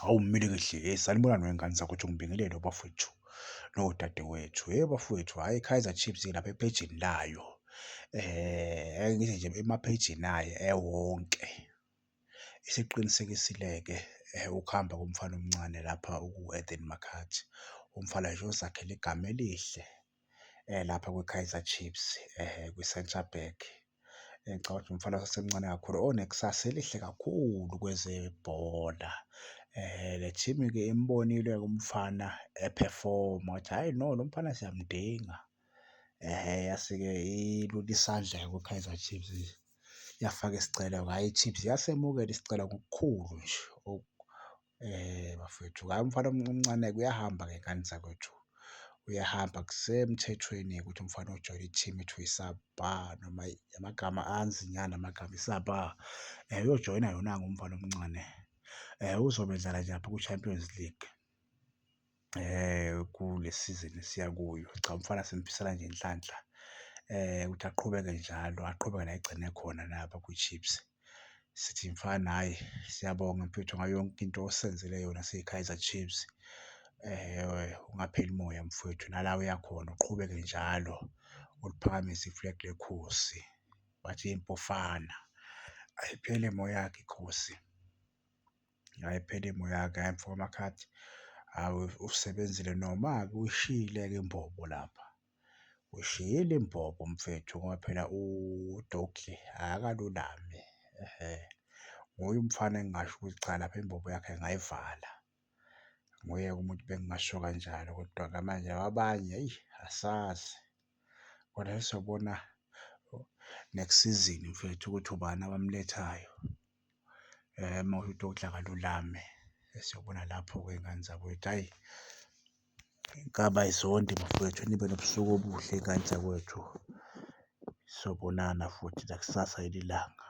Hawu Mmilikehli, sanibonani wey'ngane zakuthi ngibingelele bafowethu nodadewethu. Bafowethu, hhayi i-Kaizer Chiefs lapha ephejini layo, ake ngithi nje emaphejini ayo ewonke isiqinisekisile-ke ukuhamba komfana omncane lapha u-Eden Markati. Umfana nje ozakhele igama elihle lapha kwi-Kaizer Chiefs kwi-centre back. Ngicabanga ukuthi umfana osasemncane kakhulu onekusasa elihle kakhulu kwezebhola. Le team-ke imbonile-ke umfana ephefoma wathi, hhayi no, lo mfana siyamdinga. Yase-ke ilula isandla-ke ku-Kaizer Chiefs yafaka isicelo-ke, hhayi i-Chiefs yasemukela isicelo ngokukhulu nje. Bafowethu, hhayi umfana omncane-ke uyahamba-ke ngane zakwethu, uyahamba kusemthethweni ukuthi umfana ojoyina i-team ethiwa i-Saba noma amagama anzinyana amagama i-Saba. Uyojoyina yona-ke umfana omncane. Uzobe edlala nje lapha ku-Champions League kule sizini esiya kuyo. Cha, umfana simfisela nje inhlanhla ukuthi aqhubeke njalo, aqhubeke la egcine khona lapha kwi-Chiefs. Sithi mfana, hhayi siyabonga mfethu ngayo yonke into osenzele yona siyi-Kaizer Chiefs. Ungapheli moya mfowethu, nala uyakhona uqhubeke njalo uliphakamise ifulegi lekhosi. Bathi impofana ayipheli moya-ke ikhosi, ayipheli moya-ke. Hhayi mfo Makhadi, hawu usebenzile noma-ke uyishiyile-ke imbobo lapha, uyishiyile imbobo mfethu ngoba phela uDogly akalulame. Nguye umfana engingasho ukuthi cha, lapha imbobo yakhe engayivala. Nguye-ke umuntu bengingasho kanjalo, kodwa-ke manje abanye eyi asazi, kodwa sizobona next season mfethu ukuthi ubani abamlethayo. Uma uDogly akalulame siyobona lapho-ke iy'ngane zakwethu. Hhayi inkaba ayizondi bafowethu, nibe nobusuku obuhle iy'ngane zakwethu. Sobonana futhi lakusasa elilanga.